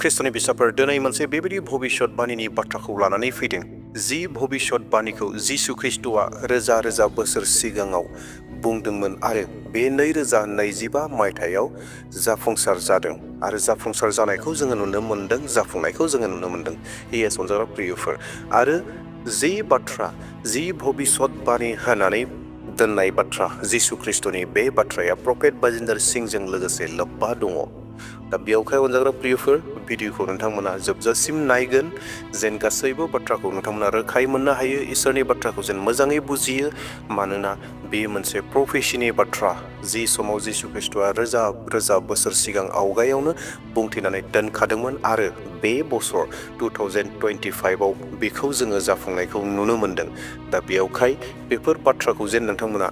ख्रिस्ट'नि बिसाफोर दिनै मोनसे बेबायदि भबिष्यतबाणीनि बाथ्राखौ लानानै फैदों जि भबिष्यतबाणीखौ जिसु ख्रिस्ट'आ रोजा रोजा बोसोर सिगाङाव बुंदोंमोन आरो बे 2025 मायथाइयाव जाफुंसार जादों आरो जाफुंसार जानायखौ जोङो नुनो मोन्दों जाफुंनायखौ जोङो नुनो मोन्दों इएस अनजाग्रा प्रियफोर आरो जि बाथ्रा जि भबिष्यतबाणी होनानै दोननाय बाथ्रा जिसु ख्रिस्ट'नि बे बाथ्राया प्रफेट बाजिन्दर सिंहजों लोगोसे लोब्बा दङ दा बेयावहाय अनजाग्रा प्रियफोर भिडिअखौ नोंथांमोना जोबजासिम नायगोन जेन गासैबो बाथ्राखौ नोंथांमोना रोखायै मोननो हायो इसोरनि बाथ्राखौ जेन मोजाङै बुजियो मानोना बे मोनसे प्रफेसिनि बाथ्रा जि समाव जिसु ख्रिस्ट'आ रोजा रोजा बोसोर सिगां आवगायावनो बुंथिनानै दोनखादोंमोन आरो बे बोसोर 2025आव बेखौ जोङो जाफुंनायखौ नुनो मोन्दों दा बेयावहाय बेफोर बाथ्राखौ जेन नोंथांमोना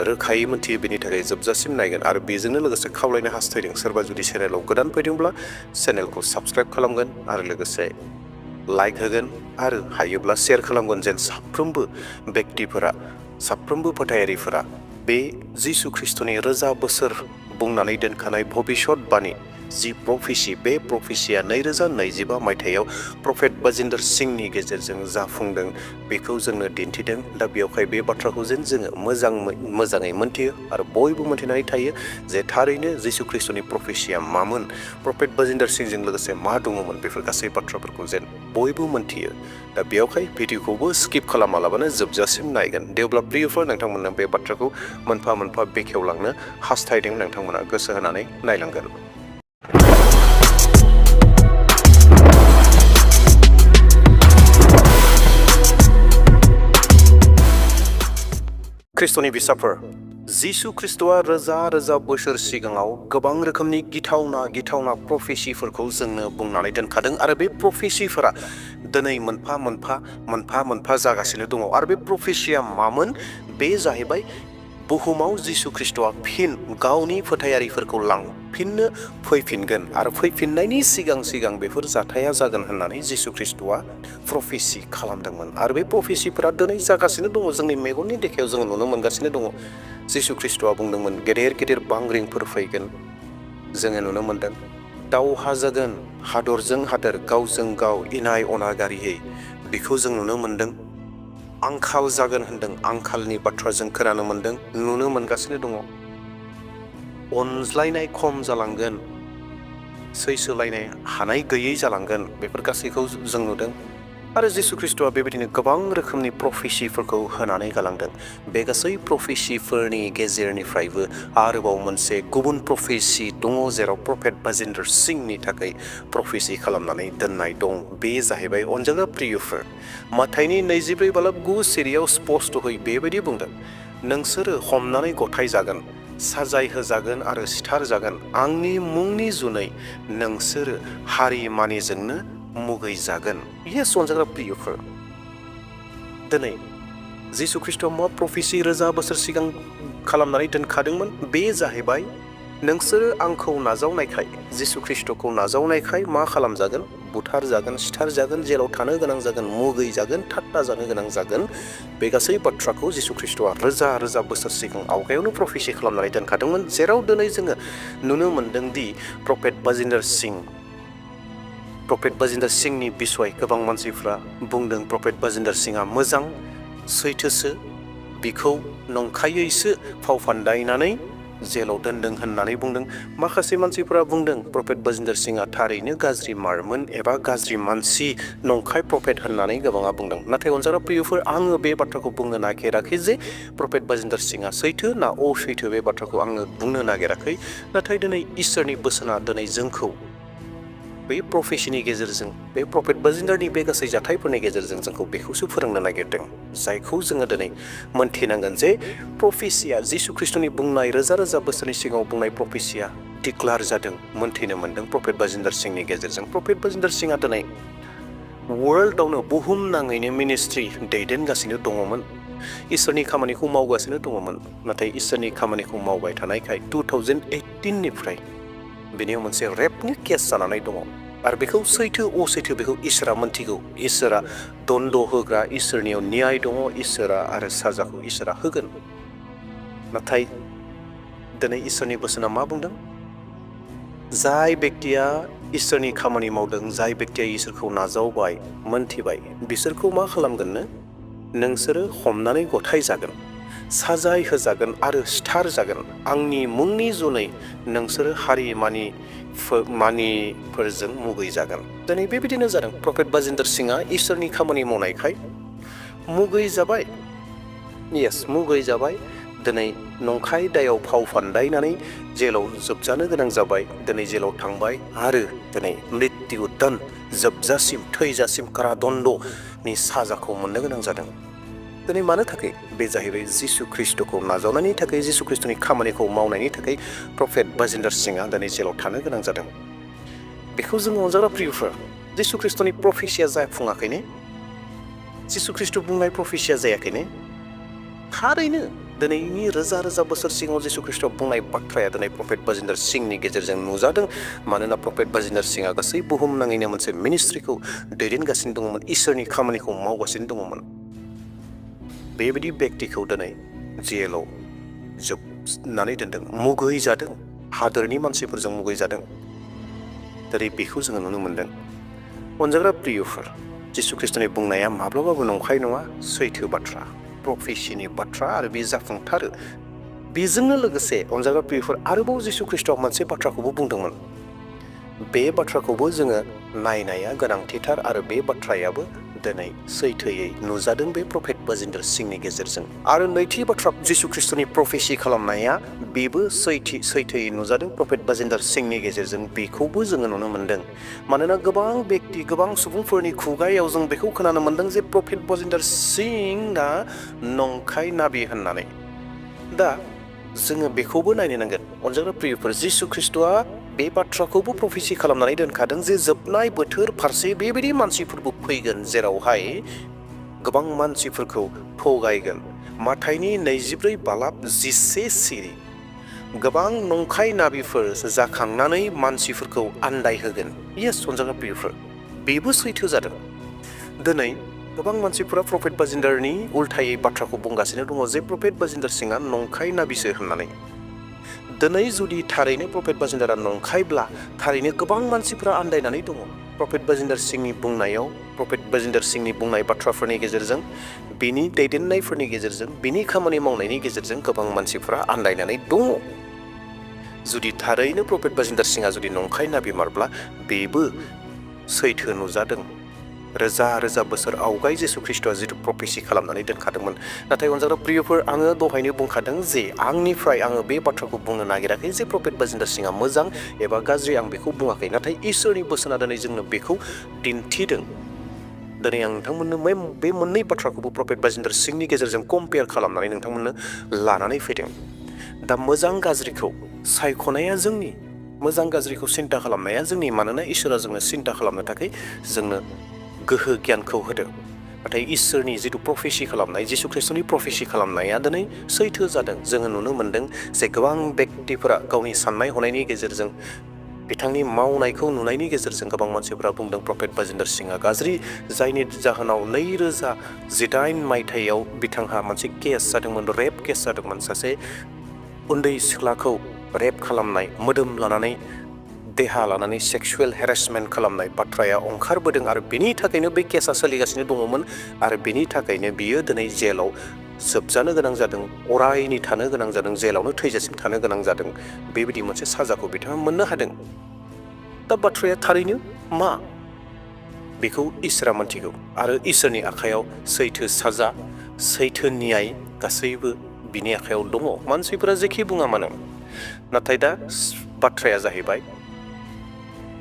रोखायै मोनथियो बेनि थाखाय जोबजासिम नायगोन आरो बेजोंनो लोगोसे खावलायनो हास्थायदों सोरबा जुदि चेनेलाव गोदान फैदोंब्ला चेनेलखौ साबस्क्राइब खालामगोन आरो लोगोसे लाइक होगोन आरो हायोब्ला शेयार खालामगोन जेन साफ्रोमबो व्यक्तिफोरा साफ्रोमबो फोथायारिफोरा बे जिसु ख्रिस्ट'नि रोजा बोसोर बुंनानै दोनखानाय भबिष्यतबाणी जि प्रफेसि बे प्रफेसिया 2025 मायथाइयाव प्रफेट बाजिन्दर सिंहनि गेजेरजों जाफुंदों बेखौ जोंनो दिन्थिदों दा बेयावहाय बे बाथ्राखौ जेन जोङो मोजाङै मोनथियो आरो बयबो मोनथिनानै थायो जे थारैनो जिसु ख्रिस्ट'नि प्रफेसिया मामोन प्रफेट बाजिन्दर सिंहजों लोगोसे मा दङमोन बेफोर गासै बाथ्राफोरखौ जेन बयबो मोनथियो दा बेयावहाय भिडिअखौबो स्किप खालामालाबानो जोबजासिम नायगोन देवब्ला प्रियफोर नोंथांमोननो बे बाथ्राखौ मोनफा मोनफा बेखेवलांनो हास्थायदों नोंथांमोना गोसो होनानै नायलांगोन ख्रिस्ट'नि बिसाफोर जिसु ख्रिस्ट'आ रोजा रोजा बोसोर सिगाङाव गोबां रोखोमनि गिथावना प्रफेसिफोरखौ जोंनो बुंनानै दोनखादों आरो बे प्रफेसिफोरा दिनै मोनफा मोनफा जागासिनो दङ आरो बे प्रफेसिया मामोन बे जाहैबाय बुहुमाव जिसु ख्रिस्ट'आ फिन गावनि फोथायारिफोरखौ लांफिननो फैफिनगोन आरो फैफिननायनि सिगां बेफोर जाथाया जागोन होननानै जिसु ख्रिस्ट'आ प्रफेसि खालामदोंमोन आरो बे प्रफेसिफोरा दिनै जागासिनो दङ जोंनि मेगननि देखायाव जोङो नुनो मोनगासिनो दङ जिसु ख्रिस्ट'आ बुंदोंमोन गेदेर बांग्रिंफोर फैगोन जोङो नुनो मोन्दों दावहा जागोन हादरजों हादर गावजों गाव इनाय अनागारियै बेखौ जों नुनो मोन्दों आंखाल जागोन होनदों आंखालनि बाथ्रा जों खोनानो मोन्दों नुनो मोनगासिनो दङ अनज्लायनाय खम जालांगोन सैसोलायनाय हानाय गैयै जालांगोन बेफोर गासैखौ जों नुदों आरो जिसु ख्रिस्ट'आ बेबायदिनो गोबां रोखोमनि प्रफेसिफोरखौ होनानै गालांदों बे गासै प्रफेसिफोरनि गेजेरनिफ्रायबो आरोबाव मोनसे गुबुन प्रफेसि दङ जेराव प्रफेट बाजिन्दर सिंहनि थाखाय प्रफेसि खालामनानै दोननाय दं बे जाहैबाय अनजाग्रा प्रियफोर माथाइनि 24:9 सिरियाव स्पष्टयै बेबायदि बुंदों नोंसोरो हमनानै गथाय जागोन साजाय होजागोन आरो सिथार जागोन आंनि मुंनि जुनै नोंसोरो हारि मानिजोंनो मुगै जागोन इएस अनजाग्रा प्रियफोर दिनै जिसु ख्रिस्ट'आ मा प्रफेसि रोजा बोसोर सिगां खालामनानै दोनखादोंमोन बे जाहैबाय नोंसोरो आंखौ नाजावनायखाय जिसु ख्रिस्ट'खौ नाजावनायखाय मा खालामजागोन बुथार जागोन सिथार जागोन जेराव थानो गोनां जागोन मुगै जागोन ठाट्टा जानो गोनां जागोन बे गासै बाथ्राखौ जिसु ख्रिस्ट'आ रोजा बोसोर सिगां आवगायावनो प्रफेसि खालामनानै दोनखादोंमोन जेराव दिनै जोङो नुनो मोन्दों दि प्रफेट बाजिन्दर सिंहनि बिसय गोबां मानसिफ्रा बुंदों प्रफेट बाजिन्दर सिंहआ मोजां सैथोसो बिखौ नंखायैसो फाव फान्दायनानै जेलाव दोनदों होननानै बुंदों माखासे मानसिफोरा बुंदों प्रफेट बाजिन्दर सिंहआ थारैनो गाज्रि मारमोन एबा गाज्रि मानसि नंखाय प्रफेट होननानै गोबाङा बुंदों नाथाय अनजाग्रा प्रियफोर आङो बे बाथ्राखौ बुंनो नागिराखै जे प्रफेट बाजिन्दर सिंहआ सैथो ना असैथो बे बाथ्राखौ आङो बुंनो नागिराखै नाथाय दिनै इसोरनि बोसोना दिनै जोंखौ बे प्रफेसिनि गेजेरजों बे प्रफेट बाजिन्दरनि बे गासै जाथायफोरनि गेजेरजों जोंखौ बेखौसो फोरोंनो नागिरदों जायखौ जोङो दिनै मोनथिनांगोन जे प्रफेसिया जिसु ख्रिस्ट'नि बुंनाय रोजा बोसोरनि सिगाङाव बुंनाय प्रफेसिया डिक्लार जादों मोनथिनो मोन्दों प्रफेट बाजिन्दर सिंहनि गेजेरजों प्रफेट बाजिन्दर सिंहआ दिनै वर्ल्डआवनो बुहुम नाङैनो मिनिस्ट्रि दैदेनगासिनो दङमोन इसोरनि खामानिखौ मावगासिनो दङमोन नाथाय इसोरनि खामानिखौ मावबाय थानायखाय 2018निफ्राय बेनियाव मोनसे रेपनि केस जानानै दङ आरो बेखौ सैथो असैथो बेखौ इसोरा मोनथिगौ इसोरा दन्द होग्रा इसोरनियाव न्याय दङ इसोरा आरो साजाखौ इसोरा होगोन नाथाय दिनै इसोरनि बोसोना मा बुंदों जाय व्यक्तिया इसोरनि खामानि मावदों, जाय बेक्तिया इसोरखौ नाजावबाय, मोनथिबाय, बिसोरखौ मा खालामगोननो? नोंसोरो हमनानै गथाय जागोन, साजाय होजागोन आरो सिथार जागोन। आंनि मुंनि जुनै नोंसोरो हारि मानिफोरजों मुगैजागोन। दिनै बेबायदिनो जादों। प्रफेट बाजिन्दर सिंहआ इसोरनि खामानि मावनायखाय मुगै जाबाय। मुगै जाबाय। दिनै नंखाय दायाव फाव फान्दायनानै जेलाव जोबजानो गोनां जाबाय। दिनै जेलाव थांबाय आरो दिनै मृत्यु दन जोबजासिम, थैजासिम कारादन्द'नि साजाखौ मोननो गोनां जादों। दिनै मानो थाखाय? बे जाहैबाय जिसु ख्रिस्ट'खौ नाजावनायनि थाखाय, जिसु ख्रिस्ट'नि खामानिखौ मावनायनि थाखाय प्रफेट बाजिन्दर सिंहआ दिनै जेलाव थानो गोनां जादों। बेखौ जोङो अनजाग्रा प्रियफोर, जिसु ख्रिस्ट'नि प्रफेसिया जाफुङाखैनो, जिसु ख्रिस्ट' बुंनाय प्रफेसिया जायाखैनो। थारैनो दिनैनि रोजा रोजा बोसोर सिगाङाव जिसु ख्रिस्ट' बुंनाय बाथ्राया दिनै प्रफेट बाजिन्दर सिंहनि गेजेरजों नुजादों। मानोना प्रफेट बाजिन्दर सिंहआ गासै बुहुमनाङैनो मोनसे मिनिस्ट्रिखौ दैदेनगासिनो दङमोन, इसोरनि खामानिखौ मावगासिनो दङमोन। बेबायदि बेक्तिखौ दिनै जेलाव जोबनानै दोनदों, मुगै जादों, हादोरनि मानसिफोरजों मुगै जादों। दिनै बेखौ जोङो नुनो मोनदों। अनजाग्रा प्रियफोर, जिसु ख्रिस्ट'नि बुंनाया माब्लाबाबो नंखाय नङा, सैथो बाथ्रा, प्रफेसिनि बाथ्रा आरो बे जाफुंथारो। बेजोंनो लोगोसे अनजाग्रा प्रियफोर, आरोबाव जिसु ख्रिस्ट'आ मोनसे बाथ्राखौबो बुंदोंमोन। बे बाथ्राखौबो जोङो नायनाया गोनांथिथार आरो बे बाथ्रायाबो दिनै सैथोयै नुजादों बे प्रफेट बाजिन्दर सिंहनि गेजेरजों। आरो नैथि बाथ्रा, जिसु ख्रिस्ट'नि प्रफेसि खालामनाया बेबो सैथोयै नुजादों प्रफेट बाजिन्दर सिंहनि गेजेरजों। बेखौबो जोङो नुनो मोनदों। मानोना गोबां बेक्ति, गोबां सुबुंफोरनि खुगायाव जों बेखौ खोनानो मोनदों जे प्रफेट बाजिन्दर सिंहआ नंखाय नाबि होननानै। दा जोङो बेखौबो नायनो नांगोन अनजाग्रा प्रियफोर, जिसु ख्रिस्ट'आ बे बाथ्राखौबो प्रफेसि खालामनानै दोनखादों जे जोबनाय बोथोर फारसे बेबायदि मानसिफोरबो फैगोन जेरावहाय गोबां मानसिफोरखौ थगायगोन। माथाइनि 24:11 सिरि गोबां नंखाय नाबिफोर जाखांनानै मानसिफोरखौ आन्दायहोगोन। अनजाग्रा प्रियफोर, बेबो सैथो जादों। दिनै गोबां मानसिफोरा प्रफेट बाजिन्दरनि उल्थायै बाथ्राखौ बुंगासिनो दङ जे प्रफेट बाजिन्दर सिंहआ नंखाय नाबिसो होननानै। दिनै जुदि थारैनो प्रफेट बाजिन्दरा नंखायब्ला थारैनो गोबां मानसिफोरा आन्दायनानै दङ। प्रफेट बाजिन्दर सिंहनि बुंनायाव, प्रफेट बाजिन्दर सिंहनि बुंनाय बाथ्राफोरनि गेजेरजों, बिनि दैदेननायफोरनि गेजेरजों, बिनि खामानि मावनायनि गेजेरजों गोबां मानसिफोरा आन्दायनानै दङ। जुदि थारैनो प्रफेट बाजिन्दर सिंहआ जुदि नंखाय नाबिमारब्ला बेबो सैथो नुजादों। रोजा रोजा बोसोर आवगाय जिसु ख्रिस्ट'आ जिथु प्रफेसि खालामनानै दोनखादोंमोन। नाथाय अनजाग्रा प्रियफोर, आङो दहायनो बुंखादों जे आंनिफ्राय आङो बे बाथ्राखौ बुंनो नागिराखै जे प्रफेट बाजिन्दर सिंहआ मोजां एबा गाज्रि, आं बेखौ बुङाखै। नाथाय इसोरनि बोसोना दिनै जोंनो बेखौ दिन्थिदों। दिनै आं नोंथांमोननो बे मोननै बाथ्राखौबो प्रफेट बाजिन्दर सिंहनि गेजेरजों कम्पेयार खालामनानै नोंथांमोननो लानानै फैदों। दा मोजां गाज्रिखौ सायख'नाया जोंनि, मोजां गाज्रिखौ सिन्था खालामनाया जोंनि। मानोना इसोरा जोंनो सिन्था खालामनो थाखाय जोंनो गोहो गियानखौ होदों। नाथाय इसोरनि जिथु प्रफेसि खालामनाय, जिसु ख्रिस्ट'नि प्रफेसि खालामनाया दिनै सैथो जादों। जोङो नुनो मोनदों जे गोबां बेक्तिफोरा गावनि साननाय हनायनि गेजेरजों, बिथांनि मावनायखौ नुनायनि गेजेरजों गोबां मानसिफोरा बुंदों प्रफेट बाजिन्दर सिंहआ गाज्रि, जायनि जाहोनाव 2018 मायथाइयाव बिथांहा मोनसे केस जादोंमोन, रेप केस जादोंमोन। सासे उन्दै सिख्लाखौ रेप खालामनाय, मोदोम लानानै, देहा लानानै सेक्सुवेल हेरेसमेन्ट खालामनाय बाथ्राया ओंखारबोदों आरो बेनि थाखायनो बे केसा सोलिगासिनो दङमोन आरो बेनि थाखायनो बियो दिनै जेलाव जोबजानो गोनां जादों, अरायनि थानो गोनां जादों, जेलावनो थैजासिम थानो गोनां जादों। बेबायदि मोनसे साजाखौ बिथाङा मोननो हादों। दा बाथ्राया थारैनो मा, बेखौ इसोरा मोनथिगौ आरो इसोरनि आखायाव सैथो साजा, सैथो न्याय गासैबो बिनि आखायाव दङ। मानसिफोरा जेखि बुङा मानो। नाथाय दा बाथ्राया जाहैबाय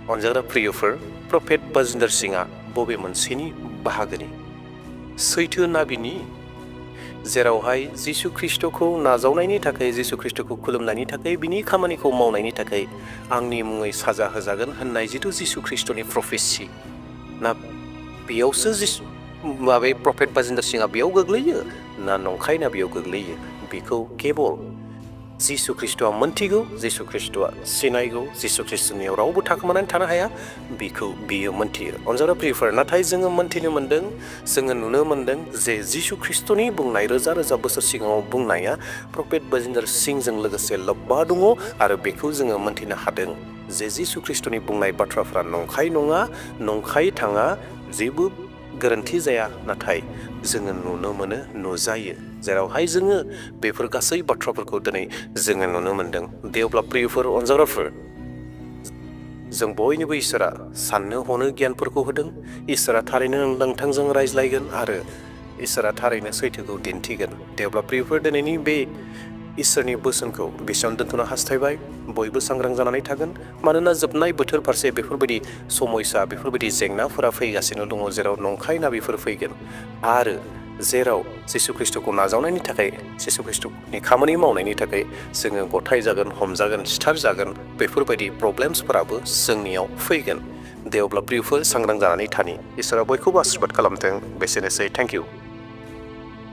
अनजाग्रा प्रियफोर, प्रफेट बाजिन्दर सिंहआ बबे मोनसेनि बाहागोनि? सैथो नाबिनि, जेरावहाय जिसु ख्रिस्ट'खौ नाजावनायनि थाखाय, जिसु ख्रिस्ट'खौ खुलुमनायनि थाखाय, बिनि खामानिखौ मावनायनि थाखाय आंनि मुङै साजा होजागोन होननाय जिथु जिसु ख्रिस्ट'नि प्रफेसि, ना बेयावसो प्रफेट बाजिन्दर सिंहआ बेयाव गोग्लैयो ना नंखाय नाबियाव गोग्लैयो? बेखौ केबल जिसु ख्रिस्ट'आ मोनथिगौ, जिसु ख्रिस्ट'आ सिनायगौ, जिसु ख्रिस्ट'नियाव रावबो थाखोमानानै थानो हाया बियो मोनथियो। अनजाग्रा प्रियफोर, नाथाय जोङो मोनथिनो मोन्दों, जोङो नुनो मोन्दों जे जिसु ख्रिस्ट'नि बुंनाय रोजा रोजा बोसोर सिगाङाव बुंनाया प्रफेट बाजिन्दर सिंहजों लोगोसे लोब्बा दङ आरो बेखौ जोङो मोनथिनो हादों जे जिसु ख्रिस्ट'नि बुंनाय बाथ्राफ्रा नंखाय नङा, नंखाय थाङा, जेबो गोरोन्थि जाया, नाथाय जोङो नुनो मोनो, नुजायो, जेरावहाय जोङो बेफोर गासै बाथ्राफोरखौ दिनै जोङो नुनो मोन्दों। दे अब्ला प्रियफोर, अनजाग्राफोर, जों बयनिबो इसोरा साननो हनो गियानफोरखौ होदों। इसोरा थारैनो नोंथांजों रायज्लायगोन आरो इसोरा थारैनो सैथोखौ दिन्थिगोन। दे अब्ला प्रियफोर, दिनैनि बे इसोरनि बोसोनखौ बेसेयावनो दोनथ'नो हास्थायबाय। बयबो सांग्रां जानानै थागोन, मानोना जोबनाय बोथोर फारसे बेफोरबायदि समयसा, बेफोरबायदि जेंनाफोरा फैगासिनो दङ, जेराव नंखाय नाबिफोर फैगोन आरो जेराव जिसु ख्रिस्ट'खौ नाजावनायनि थाखाय, जिसु ख्रिस्ट'नि खामानि मावनायनि थाखाय जोङो गथाय जागोन, हमजागोन, सिथार जागोन, बेफोरबायदि प्रब्लेम्सफोराबो जोंनियाव फैगोन। दे अब्ला प्रियफोर, सांग्रां जानानै थानि। इसोरा बयखौबो आशीर्बाद खालामथों। बेसेनोसै। Thank you.